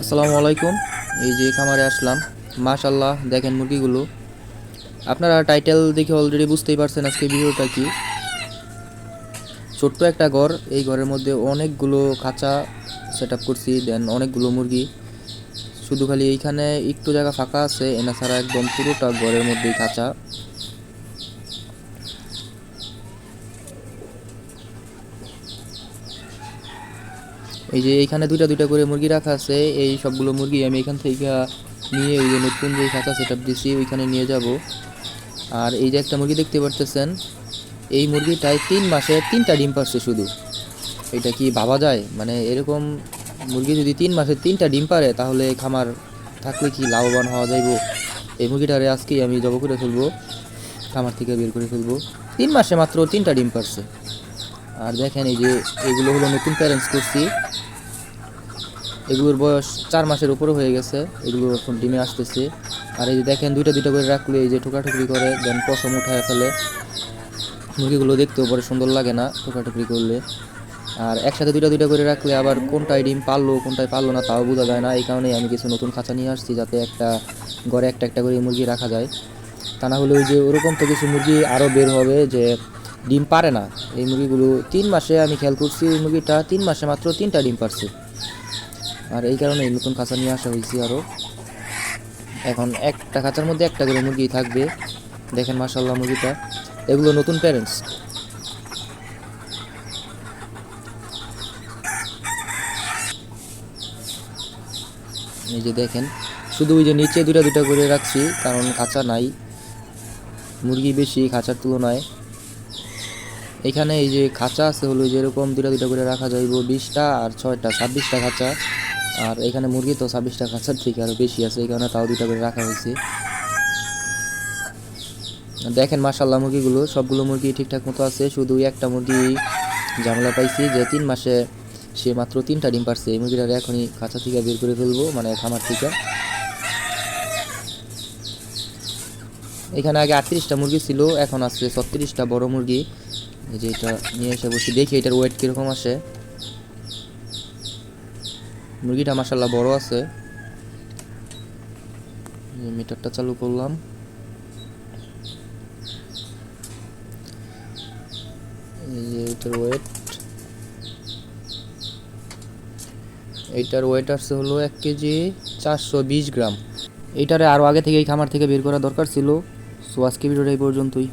আসসালামু আলাইকুম। এই যে খামারে আসলাম, মাশাল্লাহ দেখেন মুরগিগুলো। আপনারা টাইটেল দেখে অলরেডি বুঝতেই পারছেন আজকে ভিডিওটা কি। ছোট্ট একটা ঘর, এই ঘরের মধ্যে অনেকগুলো খাঁচা সেট আপ করছি, দেন অনেকগুলো মুরগি। শুধু খালি এইখানে একটু জায়গা ফাঁকা আছে, এনা ছাড়া একদম পুরোটা ঘরের মধ্যেই খাঁচা। এই যে এইখানে দুইটা দুইটা করে মুরগি রাখা আছে, এই সবগুলো মুরগি আমি এখান থেকে নিয়ে ওই যে নতুন যে খাঁচা সেট আপ দিছি ওইখানে নিয়ে যাব। আর এই যে একটা মুরগি দেখতে পারতেছেন, এই মুরগিটায় 3 মাসে 3টা ডিম পারছে শুধু। এটা কি ভাবা যায়? মানে এরকম মুরগি যদি 3 মাসে 3টা ডিম পারে তাহলে খামার থাকলে কি লাভবান হওয়া যাইব? এই মুরগিটারে আজকেই আমি জব করে ফেলবো, খামার থেকে বের করে ফেলবো। 3 মাসে মাত্র 3টা ডিম পারছে। আর দেখেন এই যে এগুলো হলো নতুন প্যারেন্টস করছি, এগুলোর বয়স 4 মাসের উপরে হয়ে গেছে, এগুলো এখন ডিমে আসতেছে। আর এই যে দেখেন দুইটা দুইটা করে রাখলে এই যে ঠোকাঠুকরি করে, দেন পশম উঠায় ফেলে। মুরগিগুলো দেখতেও পরে সুন্দর লাগে না ঠোকাঠুকরি করলে। আর একসাথে দুইটা দুইটা করে রাখলে আবার কোনটায় ডিম পারলো কোনটায় পারলো না তাও বোঝা যায় না। এই কারণেই আমি কিছু নতুন খাঁচা নিয়ে আসছি, যাতে একটা ঘরে একটা একটা করে মুরগি রাখা যায়। তা না হলে ওই যে ওরকম তো কিছু মুরগি আরও বের হবে যে ডিম পারে না। এই মুরগিগুলো 3 মাসে আমি খেয়াল করছি, এই মুরগিটা 3 মাসে মাত্র 3টা ডিম পারছে। আর এই কারণে নতুন খাঁচা নিয়ে আসা হয়েছে আরও। এখন একটা খাঁচার মধ্যে একটা করে মুরগি থাকবে। দেখেন মাশাআল্লাহ মুরগিটা, এগুলো নতুন প্যারেন্টস। এই যে দেখেন, শুধু ওই যে নিচে দুটা দুটা করে রাখছি কারণ খাঁচা নাই, মুরগি বেশি খাঁচার তুলনায়। এখানে এই যে খাঁচা আছে হলো যেরকম দুটা দুটা করে রাখা যাইব 20টা আর 6টা 26টা খাঁচা। আর এখানে মুরগি তো 26টা খাঁচার থেকে আরও বেশি আছে, এই কারণে তাও দুটা করে রাখা হয়েছে। দেখেন মাশাআল্লাহ মুরগিগুলো সবগুলো মুরগি ঠিকঠাক মতো আছে, শুধু একটা মুরগি ঝামেলা পাইছি যে 3 মাসে সে মাত্র 3টা ডিম পারছে। এই মুরগিটা এখনই খাঁচা থেকে বের করে ফেলবো, মানে খামার থেকে। এখানে আগে 38টা মুরগি ছিল, এখন আছে 36টা বড় মুরগি। এই যে এটা নিয়ে এসে বসি, দেখি এটার ওয়েট কীরকম আসে। মুরগিটা মাশাআল্লাহ বড় আছে। মিটারটা চালু করলাম, এই যে এইটার ওয়েট আসছে হলো 1 কেজি 420 গ্রাম। এইটারে আরও আগে থেকে এই খামার থেকে বের করা দরকার ছিল। সো আজকে ভিডিওটা এই পর্যন্তই।